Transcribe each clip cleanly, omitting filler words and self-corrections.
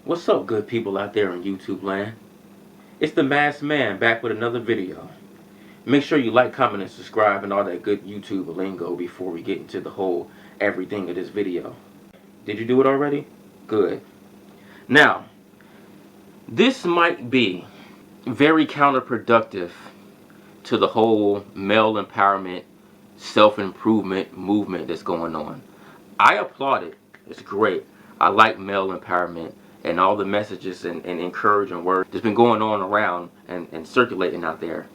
What's up, good people out there in YouTube land? It's the Mazkd Man back with another video. Make sure you like, comment, and subscribe and all that good YouTube lingo before we get into the whole everything of this video. Did you do it already? Good. Now, this might be very counterproductive to the whole male empowerment, self-improvement movement that's going on. I applaud it. It's great. I like male empowerment and all the messages and encouraging words that's been going on around and circulating out there.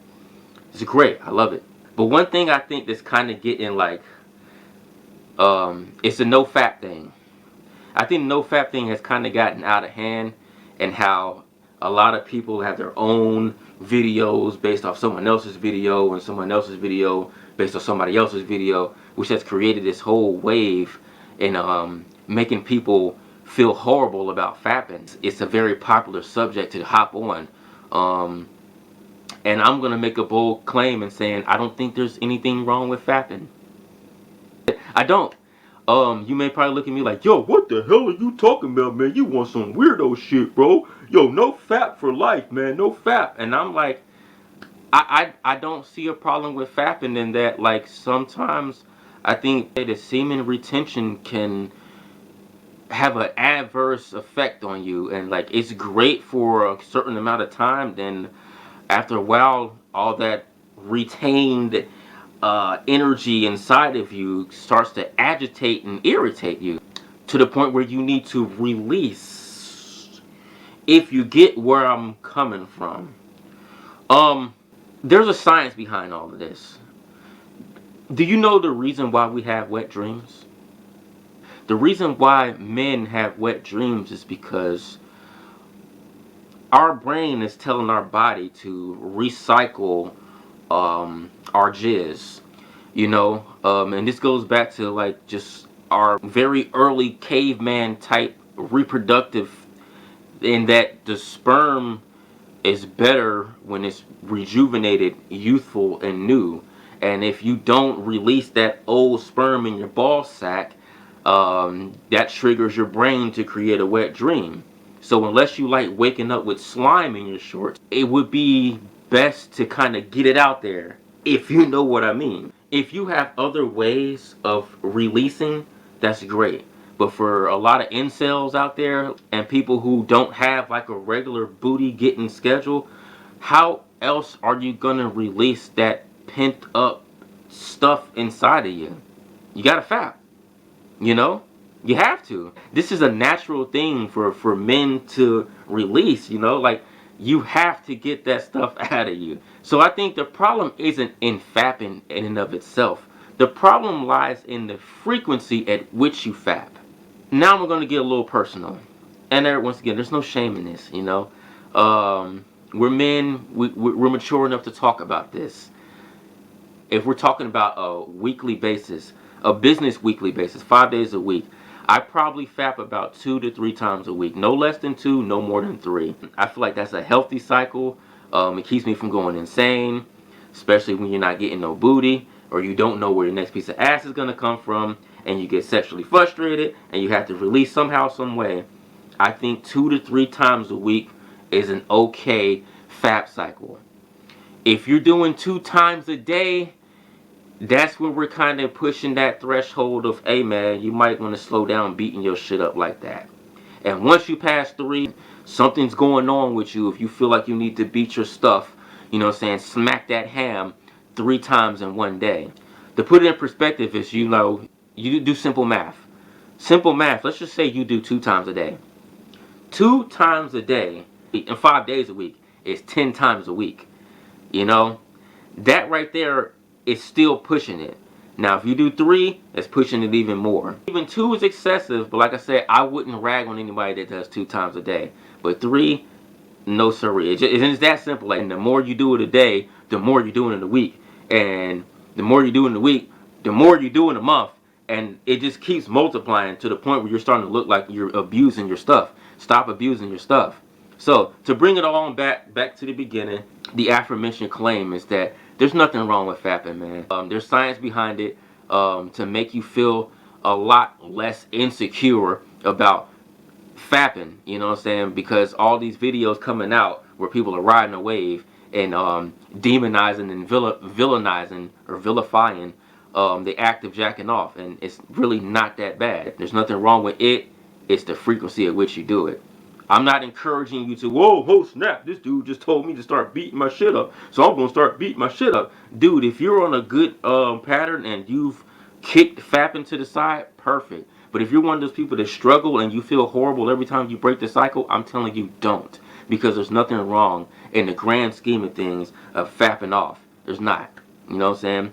It's great. I love it. But one thing I think that's kind of getting like, it's a NoFap thing. I think the NoFap thing has kind of gotten out of hand, and how a lot of people have their own videos based off someone else's video and someone else's video based on somebody else's video, which has created this whole wave in making people feel horrible about fapping. It's a very popular subject to hop on. And I'm going to make a bold claim in saying I don't think there's anything wrong with fapping. I don't. You may probably look at me like, yo, what the hell are you talking about, man? You want some weirdo shit, bro. Yo, no fap for life, man. No fap. And I'm like, I don't see a problem with fapping in that, like, sometimes I think that the semen retention can have an adverse effect on you, and like it's great for a certain amount of time, then after a while all that retained energy inside of you starts to agitate and irritate you to the point where you need to release, if you get where I'm coming from. There's a science behind all of this. Do you know the reason why we have wet dreams? The reason why men have wet dreams is because our brain is telling our body to recycle our jizz, you know, and this goes back to like just our very early caveman type reproductive, in that the sperm is better when it's rejuvenated, youthful, and new. And if you don't release that old sperm in your ball sack, that triggers your brain to create a wet dream. So unless you like waking up with slime in your shorts, it would be best to kind of get it out there, if you know what I mean. If you have other ways of releasing, that's great. But for a lot of incels out there and people who don't have like a regular booty getting schedule, how else are you gonna release that pent up stuff inside of you? You gotta fap. You know, you have to. This is a natural thing for men to release, you know, like you have to get that stuff out of you. So I think the problem isn't in fapping in and of itself. The problem lies in the frequency at which you fap. Now we're going to get a little personal. And there, once again, there's no shame in this, you know. We're men, we're mature enough to talk about this. If we're talking about a weekly basis, a business weekly basis, 5 days a week, I probably fap about 2 to 3 times a week. No less than 2, no more than 3. I feel like that's a healthy cycle. It keeps me from going insane, especially when you're not getting no booty, or you don't know where your next piece of ass is going to come from, and you get sexually frustrated, and you have to release somehow, some way. I think 2 to 3 times a week is an okay fap cycle. If you're doing 2 times a day, that's when we're kind of pushing that threshold of, hey man, you might want to slow down beating your shit up like that. And once you pass 3, something's going on with you. If you feel like you need to beat your stuff, you know what I'm saying, smack that ham 3 times in one day. To put it in perspective is, you know, you do simple math. Simple math, let's just say you do 2 times a day. 2 times a day in 5 days a week is 10 times a week. You know, that right there is still pushing it. Now if you do 3, that's pushing it even more. Even 2 is excessive, but like I said, I wouldn't rag on anybody that does 2 times a day. But 3, no siree. It's that simple. Like, and the more you do it a day, the more you do it in a week. And the more you do in a week, the more you do in a month. And it just keeps multiplying to the point where you're starting to look like you're abusing your stuff. Stop abusing your stuff. So to bring it all back to the beginning, the aforementioned claim is that there's nothing wrong with fapping, man. There's science behind it to make you feel a lot less insecure about fapping, you know what I'm saying? Because all these videos coming out where people are riding a wave and demonizing and villainizing or vilifying the act of jacking off, and it's really not that bad. There's nothing wrong with it. It's the frequency at which you do it. I'm not encouraging you to, whoa, oh snap, this dude just told me to start beating my shit up, so I'm gonna start beating my shit up. Dude, if you're on a good pattern and you've kicked fapping to the side, perfect. But if you're one of those people that struggle and you feel horrible every time you break the cycle, I'm telling you, don't. Because there's nothing wrong in the grand scheme of things of fapping off. There's not. You know what I'm saying?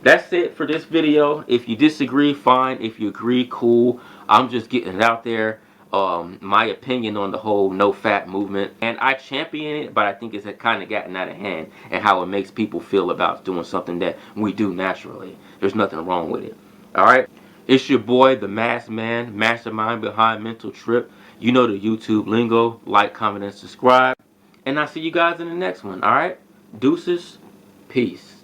That's it for this video. If you disagree, fine. If you agree, cool. I'm just getting it out there. My opinion on the whole NoFap movement, and I champion it, but I think it's kind of gotten out of hand and how it makes people feel about doing something that we do naturally. There's nothing wrong with it. All right, it's your boy, the Mazkd Man, mastermind behind Mental Trip. You know the YouTube lingo. Like, comment, and subscribe, and I'll see you guys in the next one. All right, deuces, peace.